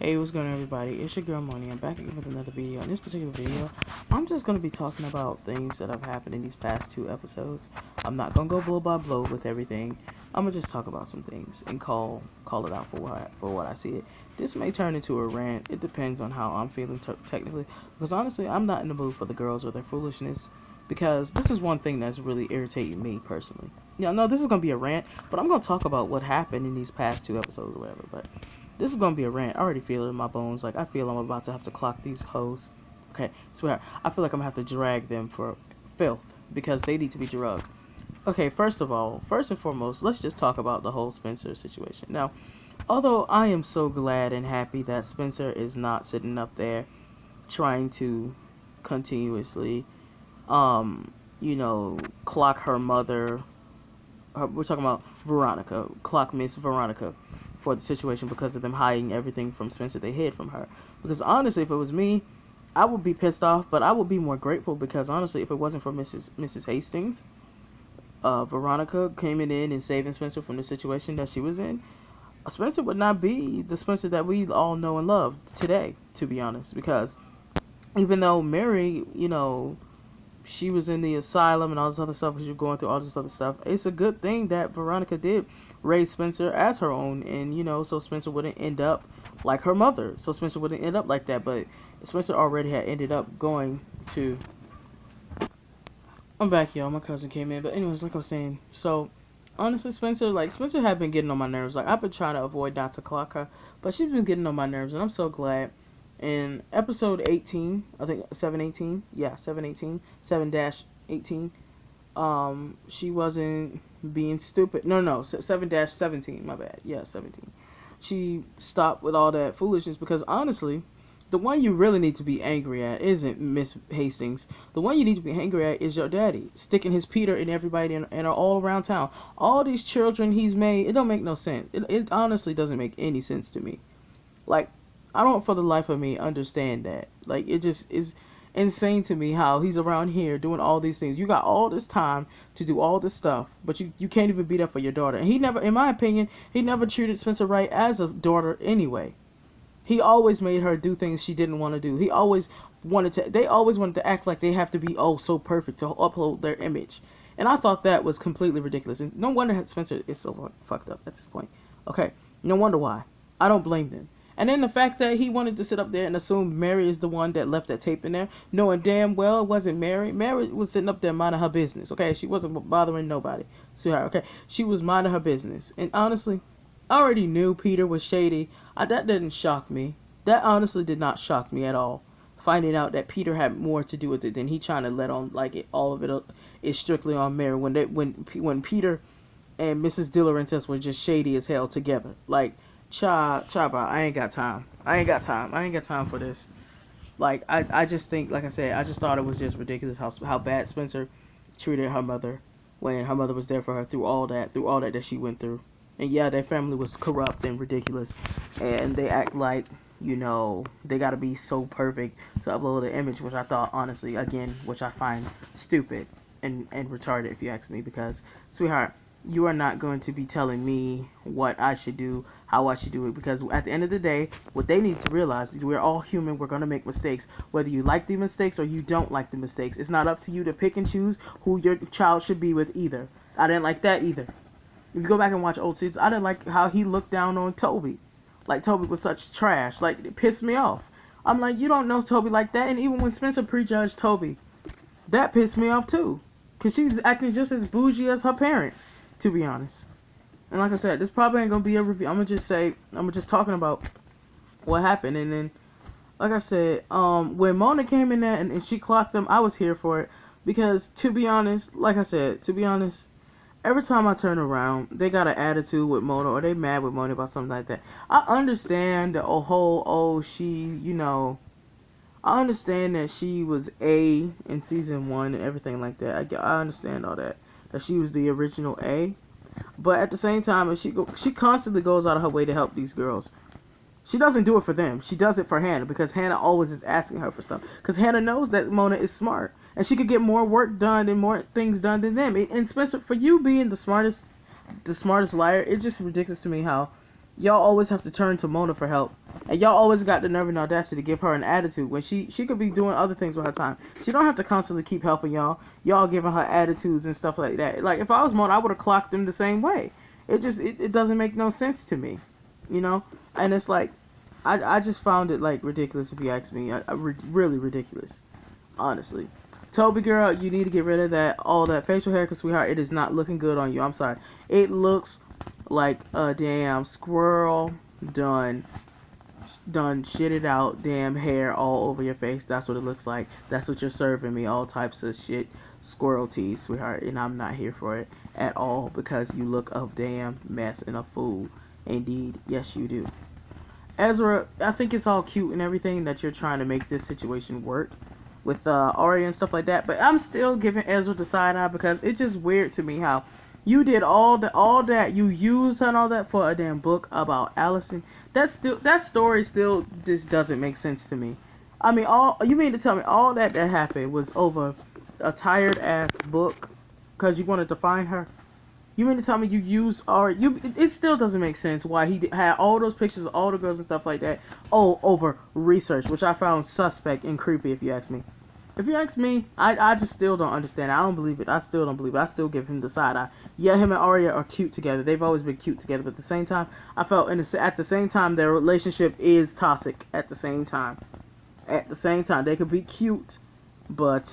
Hey, what's going on, everybody? It's your girl Money. I'm back again with another video. In this particular video, I'm just going to be talking about things that have happened in these past two episodes. I'm not going to go blow by blow with everything. I'm going to just talk about some things and call it out for what I see it. This may turn into a rant. It depends on how I'm feeling technically. Because honestly, I'm not in the mood for the girls or their foolishness. Because this is one thing that's really irritating me personally. No, this is going to be a rant, but I'm going to talk about what happened in these past two episodes or whatever. But this is gonna be a rant. I already feel it in my bones. Like, I feel I'm about to have to clock these hoes. Okay, swear. I feel like I'm gonna have to drag them for filth because they need to be drugged. Okay, first and foremost, let's just talk about the whole Spencer situation. Now, although I am so glad and happy that Spencer is not sitting up there trying to continuously, clock her mother. We're talking about Veronica. Clock Miss Veronica for the situation because of them hiding everything from Spencer they hid from her. Because honestly, if it was me, I would be pissed off, but I would be more grateful because honestly, if it wasn't for Mrs. Hastings, Veronica coming in and saving Spencer from the situation that she was in, Spencer would not be the Spencer that we all know and love today, to be honest. Because even though Mary, she was in the asylum and all this other stuff because you're going through all this other stuff, it's a good thing that Veronica did raise Spencer as her own, and so Spencer wouldn't end up like her mother, so Spencer wouldn't end up like that. But Spencer already had ended up going to, I'm back, y'all, my cousin came in. But anyways, like I was saying, so honestly, Spencer had been getting on my nerves. Like, I've been trying to avoid not to clock her, but she's been getting on my nerves, and I'm so glad. In episode 18, I think 718, yeah, 718, 7-18, she wasn't being stupid. No, 7-17, my bad. Yeah, 17. She stopped with all that foolishness because honestly, the one you really need to be angry at isn't Miss Hastings. The one you need to be angry at is your daddy, sticking his Peter in everybody and all around town. All these children he's made, it don't make no sense. It honestly doesn't make any sense to me. Like, I don't for the life of me understand that. Like, it just is insane to me how he's around here doing all these things. You got all this time to do all this stuff, but you can't even be there for your daughter. And he never, in my opinion, he never treated Spencer right as a daughter anyway. He always made her do things she didn't want to do. They always wanted to act like they have to be, oh, so perfect to uphold their image. And I thought that was completely ridiculous. And no wonder Spencer is so fucked up at this point. Okay, no wonder why. I don't blame them. And then the fact that he wanted to sit up there and assume Mary is the one that left that tape in there, knowing damn well it wasn't Mary. Mary was sitting up there minding her business, okay? She wasn't bothering nobody. Sweetheart, okay? She was minding her business. And honestly, I already knew Peter was shady. That didn't shock me. That honestly did not shock me at all. Finding out that Peter had more to do with it than he trying to let on, like all of it is strictly on Mary. When Peter and Mrs. De Laurentiis were just shady as hell together. Like, Chop out. I ain't got time. I ain't got time for this. Like, I just think, like I said, I just thought it was just ridiculous how bad Spencer treated her mother when her mother was there for her through all that she went through. And yeah, their family was corrupt and ridiculous, and they act like, they gotta be so perfect to upload the image, which I thought, honestly, again, which I find stupid and retarded, if you ask me, because, sweetheart, you are not going to be telling me what I should do, how I should do it, because at the end of the day, what they need to realize is we're all human. We're going to make mistakes, whether you like the mistakes or you don't like the mistakes. It's not up to you to pick and choose who your child should be with either. I didn't like that either. If you go back and watch old seasons, I didn't like how he looked down on Toby. Like, Toby was such trash. Like, it pissed me off. I'm like, you don't know Toby like that. And even when Spencer prejudged Toby, that pissed me off too, because she was acting just as bougie as her parents, to be honest. And like I said, this probably ain't gonna be a review. I'm just talking about what happened. And then, like I said, when Mona came in there and she clocked them, I was here for it. Because, to be honest, every time I turn around, they got an attitude with Mona, or they mad with Mona about something like that. I understand the I understand that she was A in season 1 and everything like that. I understand all that she was the original A. But at the same time, she constantly goes out of her way to help these girls. She doesn't do it for them. She does it for Hannah, because Hannah always is asking her for stuff. Because Hannah knows that Mona is smart, and she could get more work done and more things done than them. And Spencer, for you being the smartest liar, it's just ridiculous to me how Y'all always have to turn to Mona for help. And y'all always got the nerve and audacity to give her an attitude when she could be doing other things with her time. She don't have to constantly keep helping y'all. Y'all giving her attitudes and stuff like that. Like, if I was Mona, I would have clocked them the same way. It doesn't make no sense to me. You know? And it's like, I just found it, like, ridiculous, if you ask me. Really ridiculous. Honestly. Toby girl, you need to get rid of all that facial hair, because, sweetheart, it is not looking good on you. I'm sorry. It looks like a damn squirrel done shitted out damn hair all over your face. That's what it looks like. That's what you're serving me, all types of shit, squirrel teas, sweetheart, and I'm not here for it at all, because you look a damn mess and a fool. Indeed, yes you do. Ezra, I think it's all cute and everything that you're trying to make this situation work with Arya and stuff like that, but I'm still giving Ezra the side eye, because it's just weird to me how you did all that, you used and all that for a damn book about Alicent. That story still just doesn't make sense to me. I mean, you mean to tell me all that happened was over a tired ass book because you wanted to find her? You mean to tell me you used it still doesn't make sense why he had all those pictures of all the girls and stuff like that over research, which I found suspect and creepy, if you ask me. If you ask me, I just still don't understand. I don't believe it. I still don't believe it. I still give him the side eye. Yeah, him and Arya are cute together. They've always been cute together. But at the same time, I felt at the same time, their relationship is toxic. At the same time, they could be cute, but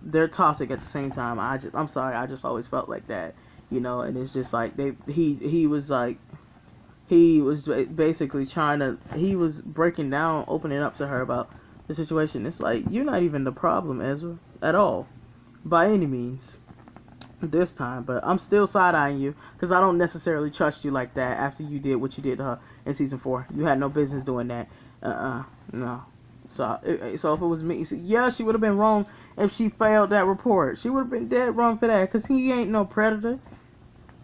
they're toxic at the same time. I'm sorry. I just always felt like that, you know. And it's just like he was basically he was breaking down, opening up to her about the situation. It's like, you're not even the problem, Ezra, at all, by any means, this time. But I'm still side-eyeing you, because I don't necessarily trust you like that after you did what you did to her in season 4. You had no business doing that. No. So if it was me, yeah, she would have been wrong if she failed that report. She would have been dead wrong for that, because he ain't no predator.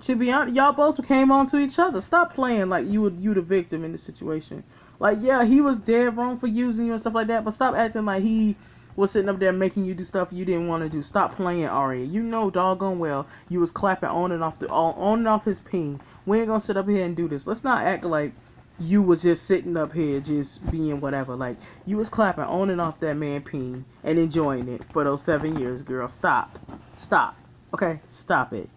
To be honest, y'all both came on to each other. Stop playing like you the victim in this situation. Like, yeah, he was dead wrong for using you and stuff like that, but stop acting like he was sitting up there making you do stuff you didn't want to do. Stop playing, Arya. You know doggone well you was clapping on and off his peen. We ain't gonna sit up here and do this. Let's not act like you was just sitting up here just being whatever. Like, you was clapping on and off that man peen and enjoying it for those 7 years, girl. Stop. Okay? Stop it.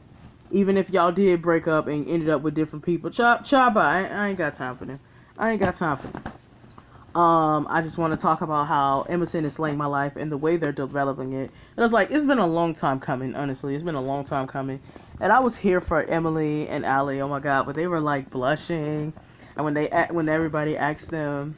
Even if y'all did break up and ended up with different people, chop, I ain't got time for them. I just want to talk about how Emerson is slaying my life and the way they're developing it. And I was like, it's been a long time coming, honestly. It's been a long time coming. And I was here for Emily and Allie, oh my god, but they were like blushing. And when everybody asked them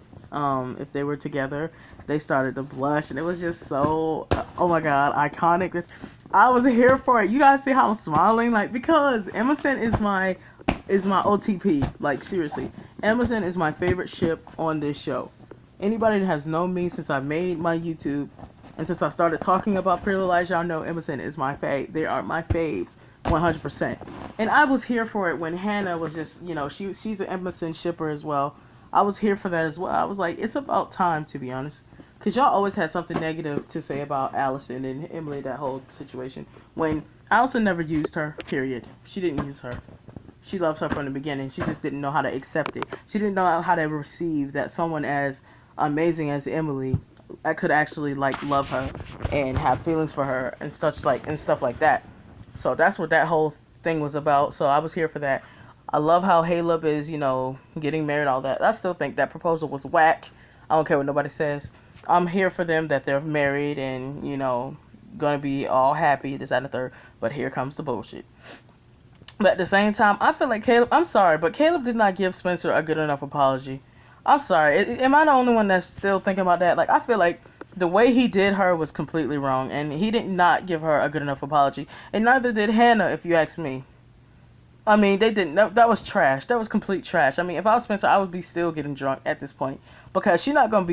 if they were together, they started to blush. And it was just so, oh my god, iconic. I was here for it. You guys see how I'm smiling? Like, because Emerson is my OTP. Like, seriously. Emerson is my favorite ship on this show. Anybody that has known me since I made my YouTube and since I started talking about Pretty Little Lies, y'all know Emerson is my fave. They are my faves 100%. And I was here for it when Hannah was just, you know, she's an Emerson shipper as well. I was here for that as well. I was like, it's about time, to be honest. Because y'all always had something negative to say about Allison and Emily, that whole situation. When Allison never used her, period. She didn't use her. She loved her from the beginning. She just didn't know how to accept it. She didn't know how to receive that someone as amazing as Emily could actually like love her and have feelings for her and stuff like that. So that's what that whole thing was about. So I was here for that. I love how Caleb is, you know, getting married, all that. I still think that proposal was whack. I don't care what nobody says. I'm here for them that they're married and, you know, gonna be all happy, this, that, and the third. But here comes the bullshit. But at the same time, I feel like I'm sorry, but Caleb did not give Spencer a good enough apology. I'm sorry. Am I the only one that's still thinking about that? Like, I feel like the way he did her was completely wrong, and he did not give her a good enough apology. And neither did Hannah, if you ask me. I mean, they didn't. That was trash. That was complete trash. I mean, if I was Spencer, I would be still getting drunk at this point, because she's not gonna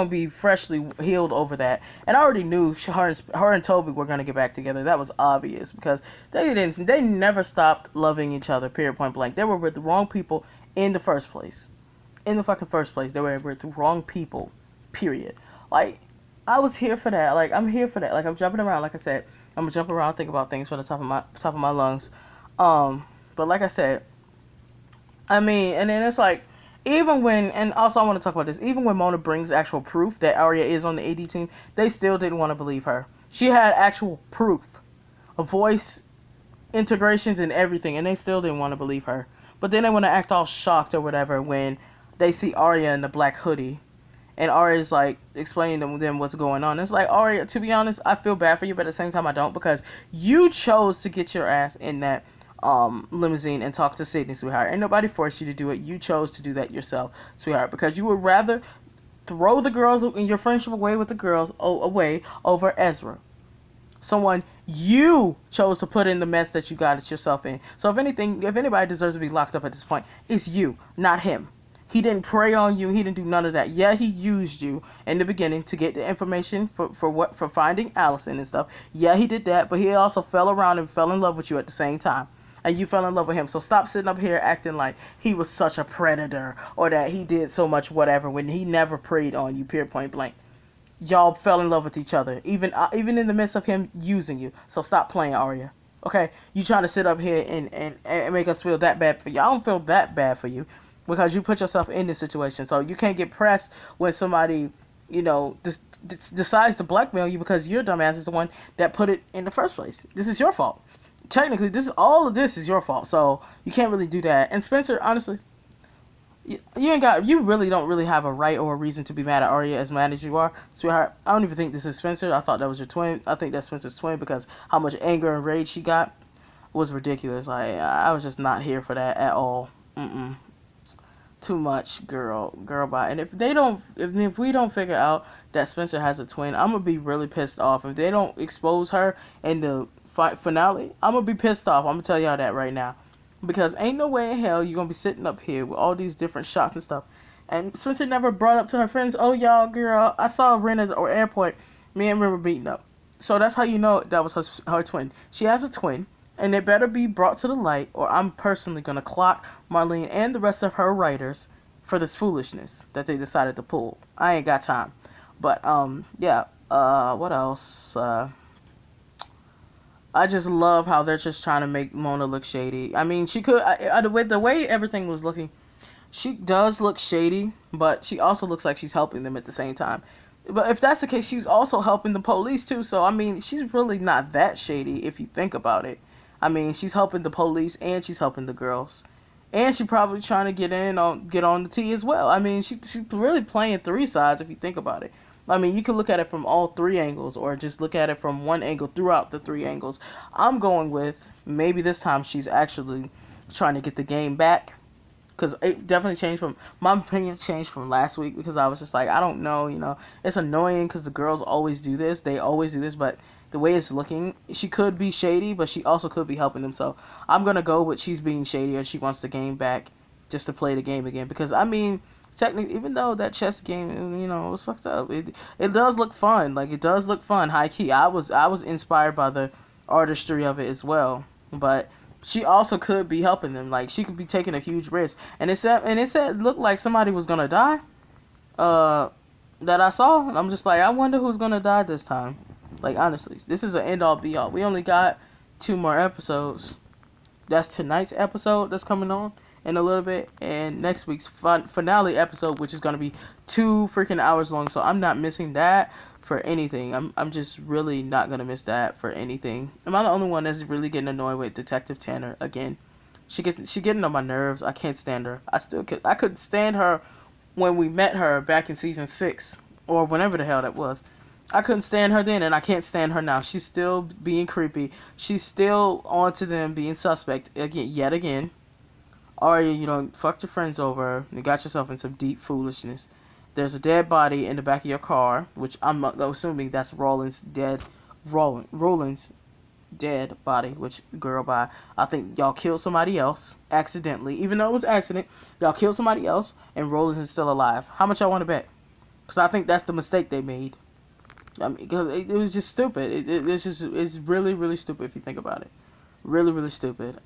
be freshly healed over that. And I already knew her and Toby were gonna get back together. That was obvious, because they never stopped loving each other. Period. Point blank. They were with the wrong people in the first place. In the fucking first place, they were with the wrong people. Period. Like, I was here for that. Like, I'm here for that. Like, I'm jumping around. Like I said, I'm gonna jump around, think about things from the top of my lungs. But like I said, I mean, and then it's like, even when, and also I want to talk about this, even when Mona brings actual proof that Arya is on the AD team, they still didn't want to believe her. She had actual proof, a voice integrations and everything, and they still didn't want to believe her. But then they want to act all shocked or whatever when they see Arya in the black hoodie, and Arya's like explaining to them what's going on. It's like, Arya, to be honest, I feel bad for you, but at the same time I don't, because you chose to get your ass in that limousine and talk to Sydney, sweetheart. Ain't nobody forced you to do it. You chose to do that yourself, sweetheart, because you would rather throw the girls in your friendship away with the girls away over Ezra, someone you chose to put in the mess that you got it yourself in. So if anything, if anybody deserves to be locked up at this point, it's you, not him. He didn't prey on you. He didn't do none of that. Yeah, he used you in the beginning to get the information for finding Allison and stuff. Yeah, he did that, but he also fell around and fell in love with you at the same time. And you fell in love with him. So stop sitting up here acting like he was such a predator or that he did so much whatever when he never preyed on you, period, point blank. Y'all fell in love with each other, even in the midst of him using you. So stop playing, Arya. Okay, you trying to sit up here and make us feel that bad for you. I don't feel that bad for you because you put yourself in this situation. So you can't get pressed when somebody, decides to blackmail you because your dumbass is the one that put it in the first place. This is your fault. Technically, all of this is your fault. So you can't really do that. And Spencer, honestly, you really don't really have a right or a reason to be mad at Arya as mad as you are, sweetheart. I don't even think this is Spencer. I thought that was your twin. I think that's Spencer's twin because how much anger and rage she got was ridiculous. Like, I was just not here for that at all. Too much, girl bye. And if we don't figure out that Spencer has a twin, I'm gonna be really pissed off. If they don't expose her in the finale, I'm gonna be pissed off. I'm gonna tell y'all that right now. Because ain't no way in hell you're going to be sitting up here with all these different shots and stuff. And Spencer never brought up to her friends, oh, y'all, girl, I saw Rent at the airport. Me and Ren were beating up. So that's how you know that was her twin. She has a twin, and it better be brought to the light, or I'm personally going to clock Marlene and the rest of her writers for this foolishness that they decided to pull. I ain't got time. But, yeah, what else? I just love how they're just trying to make Mona look shady. I mean, she could, the way everything was looking, she does look shady, but she also looks like she's helping them at the same time. But if that's the case, she's also helping the police too. So, I mean, she's really not that shady if you think about it. I mean, she's helping the police and she's helping the girls. And she's probably trying to get on the T as well. I mean, she's really playing three sides if you think about it. I mean, you can look at it from all three angles or just look at it from one angle throughout the three angles. I'm going with maybe this time she's actually trying to get the game back. Because it definitely changed from, my opinion changed from last week because I was just like, I don't know, it's annoying because the girls always do this. They always do this, but the way it's looking, she could be shady, but she also could be helping them. So I'm going to go with she's being shady and she wants the game back just to play the game again. Because, I mean, technically, even though that chess game, was fucked up, it does look fun. Like, it does look fun, high key. I was inspired by the artistry of it as well. But she also could be helping them. Like, she could be taking a huge risk. And it said it looked like somebody was gonna die. That I saw. And I'm just like, I wonder who's gonna die this time. Like, honestly, this is an end all be all. We only got 2 more episodes. That's tonight's episode that's coming on in a little bit, and next week's finale episode, which is going to be 2 freaking hours long, so I'm not missing that for anything. I'm just really not going to miss that for anything. Am I the only one that's really getting annoyed with Detective Tanner again? She getting on my nerves. I can't stand her. I could stand her when we met her back in season 6, or whenever the hell that was. I couldn't stand her then, and I can't stand her now. She's still being creepy. She's still on to them being suspect yet again. Arya, fucked your friends over. You got yourself in some deep foolishness. There's a dead body in the back of your car, which I'm assuming that's Roland's dead body, which, girl, bye. I think y'all killed somebody else accidentally. Even though it was an accident, y'all killed somebody else, and Roland is still alive. How much y'all want to bet? Because I think that's the mistake they made. I mean, cause it was just stupid. It's really, really stupid if you think about it. Really, really stupid.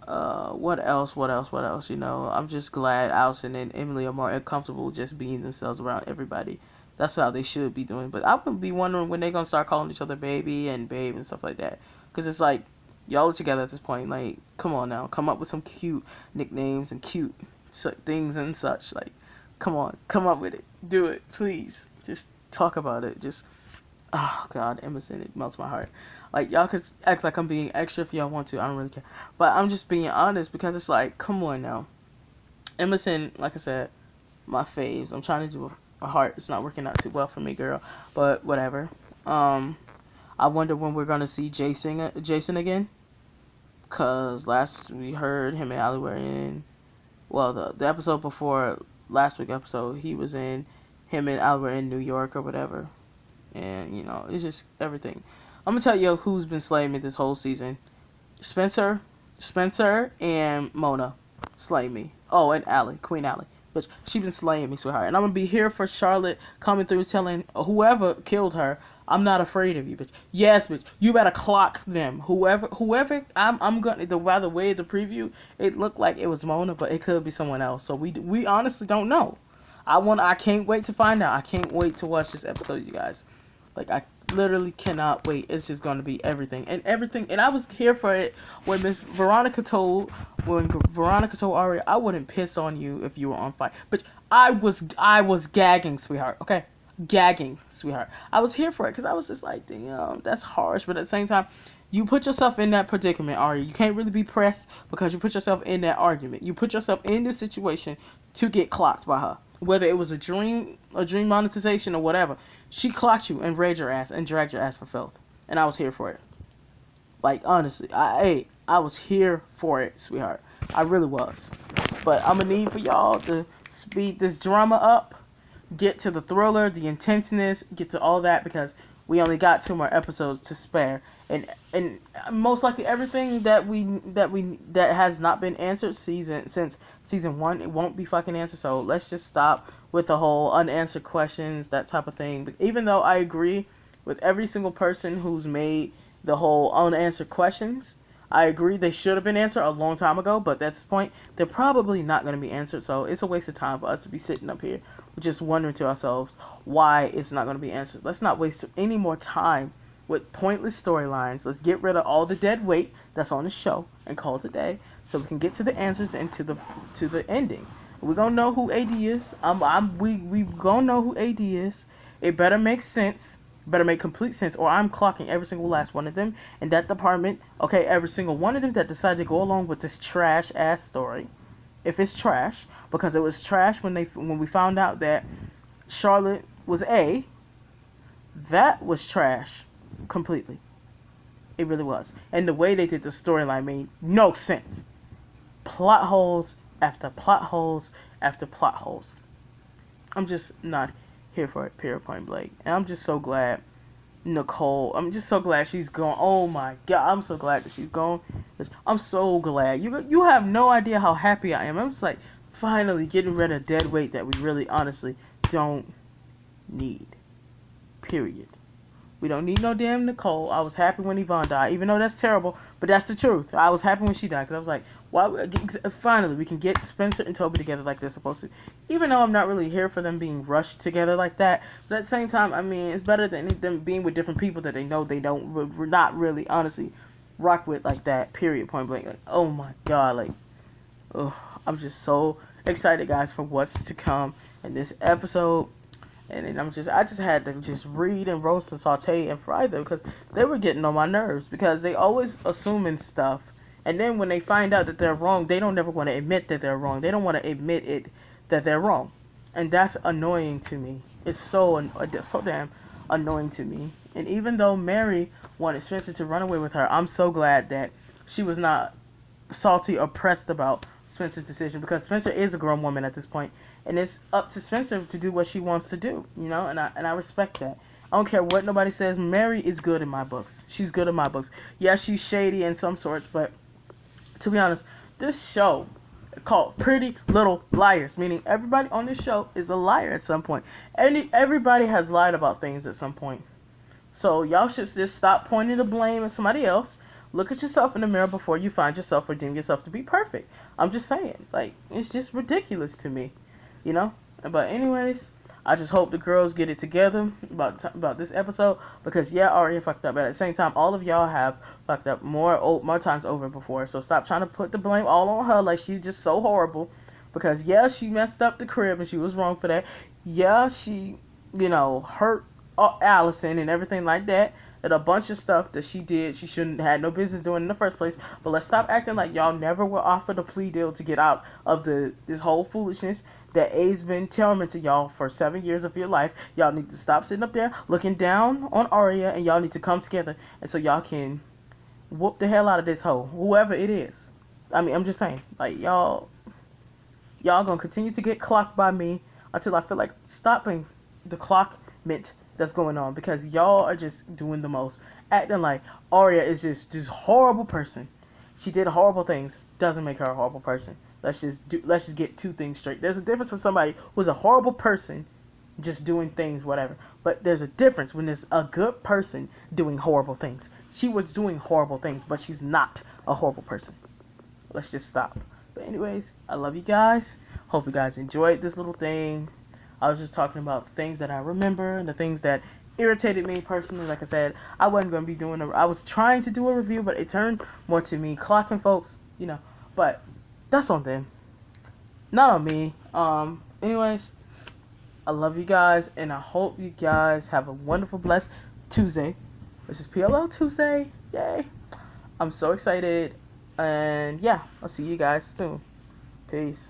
What else? I'm just glad Allison and Emily are more comfortable just being themselves around everybody. That's how they should be doing. But I would be wondering when they're going to start calling each other baby and babe and stuff like that. Because it's like, Y'all are together at this point. Like, come on now. Come up with some cute nicknames and cute things and such. Like, come on. Come up with it. Do it, please. Just talk about it. Just, oh, God, Emerson, it melts my heart. Like, y'all could act like I'm being extra if y'all want to. I don't really care. But I'm just being honest because it's like, come on now. Emerson, like I said, my faves. I'm trying to do a heart. It's not working out too well for me, girl. But whatever. I wonder when we're gonna see Jason again. Cause last we heard him and Allie were in. Well, the episode before last week episode, he was in. Him and Allie were in New York or whatever. And you know, it's just everything. I'm gonna tell you who's been slaying me this whole season. Spencer, and Mona slay me. Oh, and Allie, Queen Allie. But she been slaying me, sweetheart. And I'm gonna be here for Charlotte coming through telling whoever killed her, I'm not afraid of you, bitch. Yes, bitch. You better clock them. Whoever. I'm gonna. By the way, the preview, it looked like it was Mona, but it could be someone else. So we honestly don't know. I can't wait to find out. I can't wait to watch this episode, you guys. Like, I literally cannot wait. It's just going to be everything. And I was here for it when Veronica told Ari, I wouldn't piss on you if you were on fire. But I was gagging, sweetheart. Okay? Gagging, sweetheart. I was here for it because I was just like, damn, that's harsh. But at the same time, you put yourself in that predicament, Ari. You can't really be pressed because you put yourself in that argument. You put yourself in this situation to get clocked by her. Whether it was a dream monetization or whatever. She clocked you and raided your ass and dragged your ass for filth. And I was here for it. Like, honestly, I was here for it, sweetheart. I really was. But I'm going to need for y'all to speed this drama up. Get to the thriller, the intenseness, get to all that because we only got 2 more episodes to spare. And most likely everything that has not been answered since season 1, it won't be fucking answered. So let's just stop with the whole unanswered questions, that type of thing. But even though I agree with every single person who's made the whole unanswered questions, I agree they should have been answered a long time ago, but at this point, they're probably not going to be answered, so it's a waste of time for us to be sitting up here just wondering to ourselves why it's not going to be answered. Let's not waste any more time with pointless storylines. Let's get rid of all the dead weight that's on the show and call it a day so we can get to the answers and to the ending. We're going to know who AD is. We going to know who AD is. It better make sense. Better make complete sense, or I'm clocking every single last one of them in that department. Okay, every single one of them that decided to go along with this trash ass story. If it's trash, because it was trash when we found out that Charlotte was A, that was trash completely. It really was. And the way they did the storyline made no sense. Plot holes after plot holes after plot holes. I'm just not here for it, period, point blank. And I'm just so glad Nicole, I'm just so glad she's gone. Oh my God, I'm so glad that she's gone. I'm so glad. You have no idea how happy I am. I'm just like, finally getting rid of dead weight that we really honestly don't need. Period. We don't need no damn Nicole. I was happy when Yvonne died, even though that's terrible, but that's the truth. I was happy when she died, because I was like, why? Finally, we can get Spencer and Toby together like they're supposed to. Even though I'm not really here for them being rushed together like that, but at the same time, I mean, it's better than them being with different people that they know they don't, not really, honestly, rock with like that, period, point blank. Like, oh my God, like, ugh, I'm just so excited, guys, for what's to come in this episode. And then I just had to just read and roast and saute and fry them because they were getting on my nerves because they always assuming stuff. And then when they find out that they're wrong, they don't ever want to admit that they're wrong. They don't want to admit it that they're wrong. And that's annoying to me. It's so damn annoying to me. And even though Mary wanted Spencer to run away with her, I'm so glad that she was not salty or pressed about Spencer's decision because Spencer is a grown woman at this point. And it's up to Spencer to do what she wants to do, you know, and I respect that. I don't care what nobody says. Mary is good in my books. She's good in my books. Yeah, she's shady in some sorts, but to be honest, this show called Pretty Little Liars, meaning everybody on this show is a liar at some point. Everybody has lied about things at some point. So y'all should just stop pointing the blame at somebody else. Look at yourself in the mirror before you find yourself or deem yourself to be perfect. I'm just saying, like, it's just ridiculous to me. You know? But anyways, I just hope the girls get it together about this episode, because yeah, Arya fucked up, but at the same time, all of y'all have fucked up more times over before. So stop trying to put the blame all on her like she's just so horrible. Because yeah, she messed up the crib and she was wrong for that. Yeah, she, hurt Allison and everything like that. And a bunch of stuff that she did she shouldn't had no business doing in the first place. But let's stop acting like y'all never were offered a plea deal to get out of this whole foolishness that A's been tormenting y'all for 7 years of your life. Y'all need to stop sitting up there looking down on Arya, and y'all need to come together, and so y'all can whoop the hell out of this hoe, whoever it is. I mean, I'm just saying, like, y'all gonna continue to get clocked by me until I feel like stopping the clockment that's going on, because y'all are just doing the most, acting like Arya is just this horrible person. She did horrible things. Doesn't make her a horrible person. Let's just get two things straight. There's a difference from somebody who's a horrible person just doing things, whatever. But there's a difference when there's a good person doing horrible things. She was doing horrible things, but she's not a horrible person. Let's just stop. But anyways, I love you guys. Hope you guys enjoyed this little thing. I was just talking about the things that I remember and the things that irritated me personally. Like I said, I wasn't going to be I was trying to do a review, but it turned more to me clocking folks, But that's on them, not on me. Anyways, I love you guys, and I hope you guys have a wonderful, blessed Tuesday. This is PLL Tuesday. Yay. I'm so excited. And yeah, I'll see you guys soon. Peace.